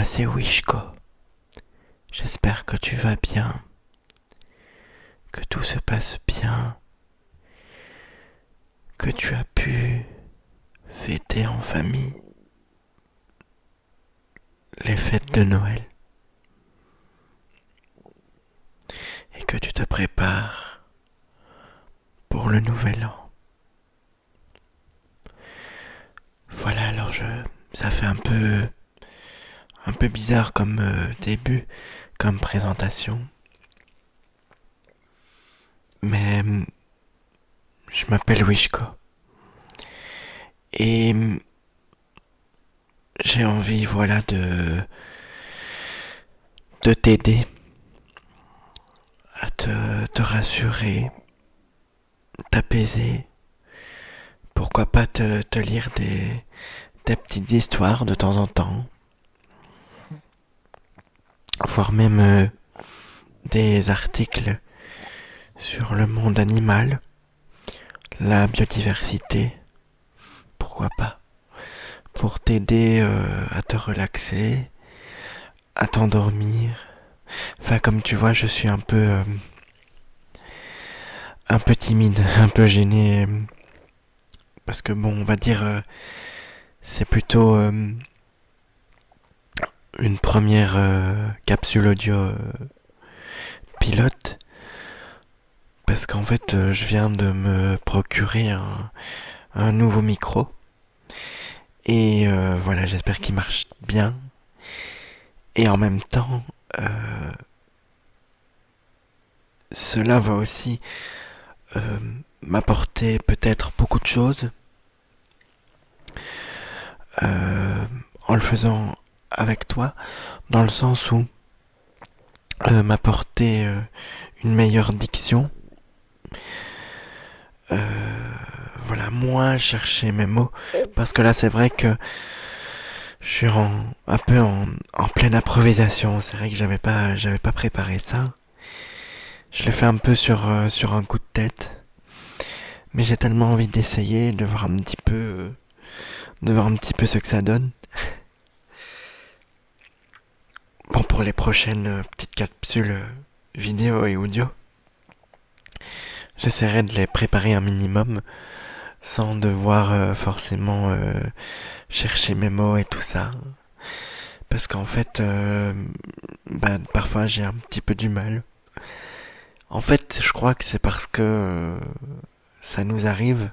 moi c'est Wishko. J'espère que tu vas bien, que tout se passe bien, que tu as pu fêter en famille les fêtes de Noël et que tu te prépares pour le nouvel an. Voilà, alors ça fait un peu bizarre comme début, comme présentation, mais je m'appelle Wishko et j'ai envie, voilà, de t'aider à te rassurer, t'apaiser. Pourquoi pas te lire des petites histoires de temps en temps, voire même des articles sur le monde animal, la biodiversité, pourquoi pas, pour t'aider à te relaxer, à t'endormir. Enfin, comme tu vois, je suis un peu timide, un peu gêné, parce que bon, on va dire, c'est plutôt une première capsule audio pilote, parce qu'en fait, je viens de me procurer un nouveau micro. Et voilà, j'espère qu'il marche bien. Et en même temps, euh, cela va aussi euh, m'apporter peut-être beaucoup de choses euh, en le faisant avec toi, dans le sens où m'apporter une meilleure diction, euh, voilà, moins chercher mes mots, parce que là c'est vrai que je suis un peu en pleine improvisation. C'est vrai que j'avais pas préparé ça. Je l'ai fait un peu sur un coup de tête. Mais j'ai tellement envie d'essayer, de voir un petit peu ce que ça donne. Bon, pour les prochaines petites capsules vidéo et audio, j'essaierai de les préparer un minimum, sans devoir forcément chercher mes mots et tout ça. Parce qu'en fait, parfois j'ai un petit peu du mal. En fait, je crois que c'est parce que ça nous arrive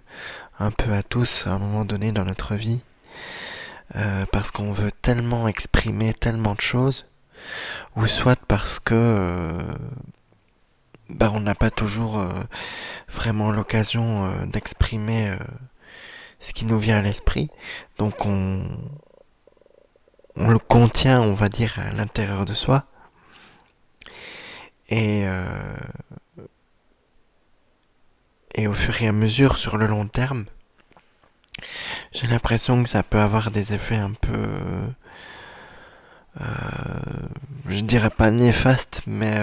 un peu à tous à un moment donné dans notre vie, parce qu'on veut tellement exprimer tellement de choses, ou soit parce que on n'a pas toujours vraiment l'occasion d'exprimer ce qui nous vient à l'esprit, donc on le contient, on va dire, à l'intérieur de soi, et, et au fur et à mesure, sur le long terme, j'ai l'impression que ça peut avoir des effets un peu je dirais pas néfaste, mais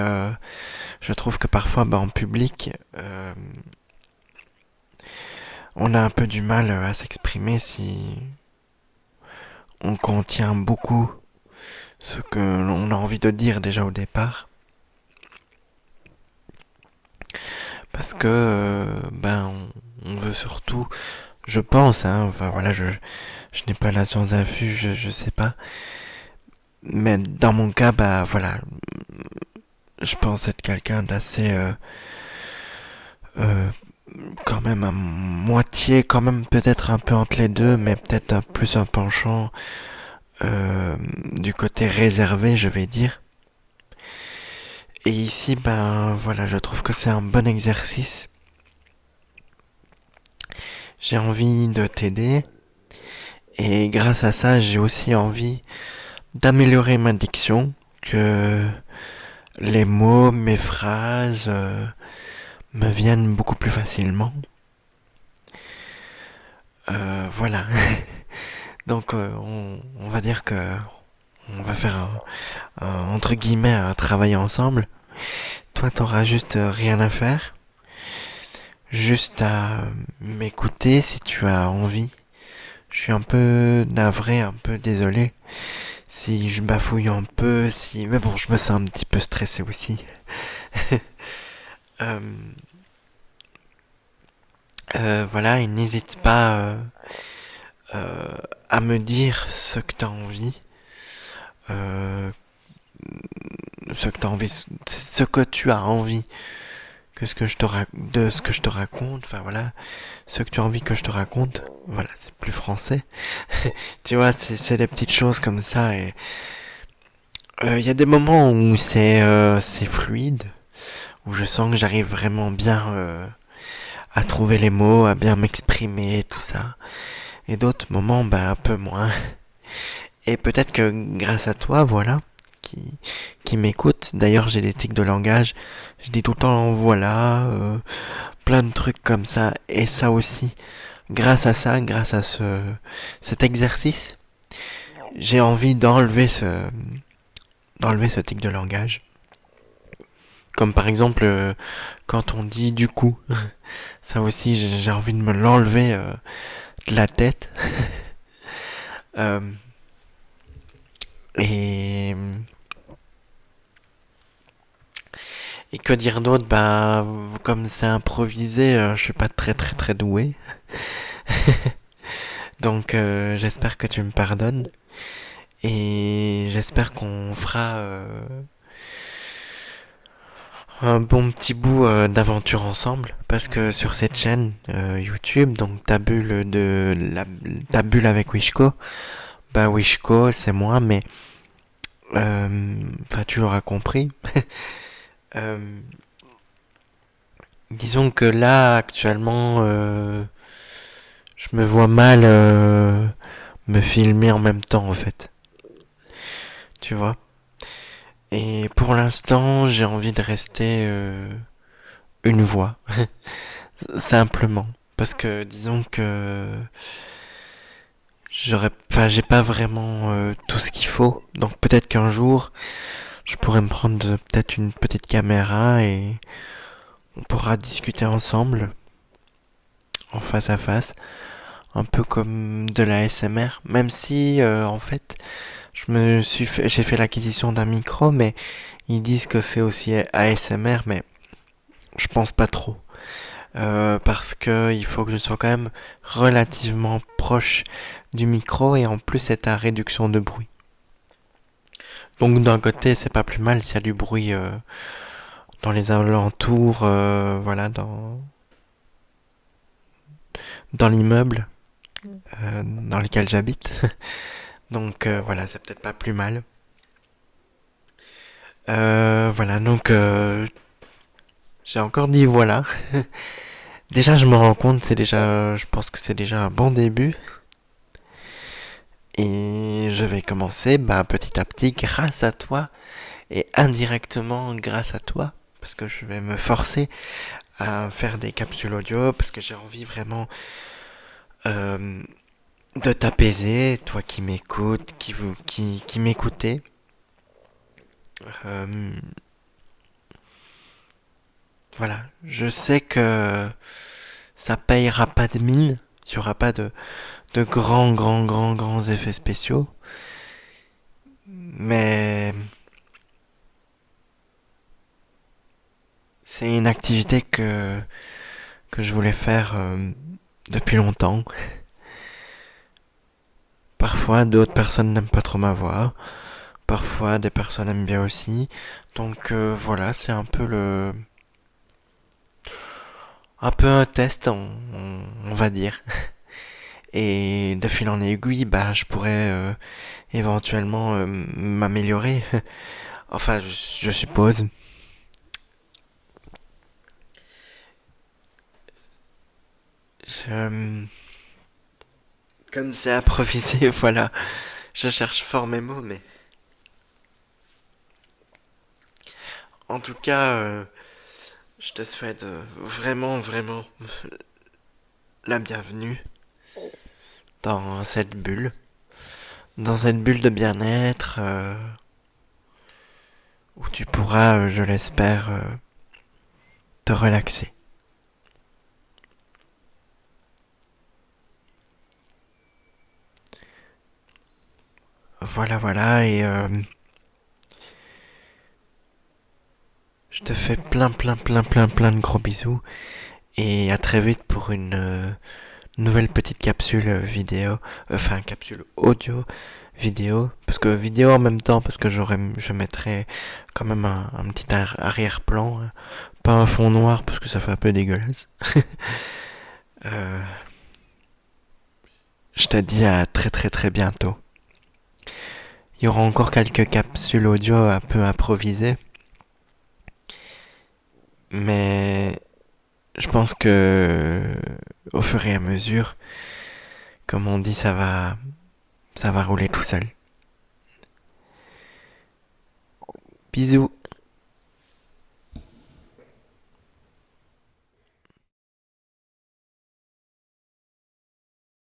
je trouve que parfois, en public, on a un peu du mal à s'exprimer si on contient beaucoup ce que l'on a envie de dire déjà au départ. Parce que, on veut surtout, je pense, hein, enfin voilà, je n'ai pas la science infuse, je sais pas. Mais dans mon cas, voilà, je pense être quelqu'un d'assez euh, quand même à moitié, quand même peut-être un peu entre les deux, mais peut-être plus un penchant du côté réservé, je vais dire. Et ici, voilà, je trouve que c'est un bon exercice. J'ai envie de t'aider, et grâce à ça, j'ai aussi envie d'améliorer ma diction, que les mots, mes phrases me viennent beaucoup plus facilement. Voilà. Donc on va dire que on va faire entre guillemets un travail ensemble. Toi t'auras juste rien à faire, juste à m'écouter si tu as envie. Je suis un peu navré, un peu désolé si je bafouille un peu, si... Mais bon, je me sens un petit peu stressé aussi. Euh, voilà, et n'hésite pas euh, à me dire ce que t'as envie. Euh, ce que t'as envie, ce que tu as envie que ce que je te de ce que je te raconte, enfin voilà, ce que tu as envie que je te raconte, voilà, c'est plus français. Tu vois, c'est des petites choses comme ça et il y a des moments où c'est fluide, où je sens que j'arrive vraiment bien à trouver les mots, à bien m'exprimer, tout ça. Et d'autres moments, ben un peu moins. Et peut-être que grâce à toi, voilà, qui, qui m'écoute, d'ailleurs j'ai des tics de langage, je dis tout le temps voilà, plein de trucs comme ça, et ça aussi, grâce à ça, grâce à cet exercice, j'ai envie d'enlever ce tic de langage. Comme par exemple, quand on dit du coup, ça aussi j'ai envie de me l'enlever de la tête. Euh, et Et que dire d'autre? Bah, comme c'est improvisé, je suis pas très très très doué. Donc j'espère que tu me pardonnes. Et j'espère qu'on fera un bon petit bout d'aventure ensemble. Parce que sur cette chaîne YouTube, donc ta bulle avec Wishko, bah Wishko c'est moi, mais enfin tu l'auras compris. Euh, disons que là actuellement je me vois mal me filmer en même temps en fait. Tu vois. Et pour l'instant, j'ai envie de rester une voix. Simplement. Parce que disons que j'ai pas vraiment tout ce qu'il faut. Donc peut-être qu'un jour, je pourrais me prendre peut-être une petite caméra et on pourra discuter ensemble, en face à face, un peu comme de la SMR. Même si, en fait, j'ai fait l'acquisition d'un micro, mais ils disent que c'est aussi ASMR, mais je pense pas trop. Parce que il faut que je sois quand même relativement proche du micro et en plus c'est à réduction de bruit. Donc d'un côté c'est pas plus mal s'il y a du bruit dans les alentours, voilà, dans l'immeuble dans lequel j'habite. Donc voilà, c'est peut-être pas plus mal. Voilà, donc j'ai encore dit voilà. Déjà je me rends compte, je pense que c'est déjà un bon début. Et je vais commencer bah, petit à petit grâce à toi et indirectement grâce à toi parce que je vais me forcer à faire des capsules audio parce que j'ai envie vraiment euh, de t'apaiser, toi qui m'écoutes, qui m'écoutais. Euh, voilà, je sais que ça payera pas de mine, il y aura pas de grands effets spéciaux, mais c'est une activité que je voulais faire depuis longtemps. Parfois, d'autres personnes n'aiment pas trop ma voix. Parfois, des personnes aiment bien aussi. Donc voilà, c'est un peu un test, on va dire. Et de fil en aiguille, bah, je pourrais éventuellement m'améliorer. Enfin, je suppose. Je, comme c'est improvisé, voilà. Je cherche fort mes mots, mais en tout cas, je te souhaite vraiment la bienvenue dans cette bulle. Dans cette bulle de bien-être où tu pourras, je l'espère, te relaxer. voilà, et je te fais plein de gros bisous. Et à très vite pour une nouvelle petite capsule vidéo, enfin capsule audio, vidéo, parce que vidéo en même temps, parce que je mettrai quand même un petit arrière-plan, hein. Pas un fond noir parce que ça fait un peu dégueulasse. Euh, je te dis à très bientôt. Il y aura encore quelques capsules audio un peu improvisées, mais je pense que au fur et à mesure, comme on dit, ça va rouler tout seul. Bisous.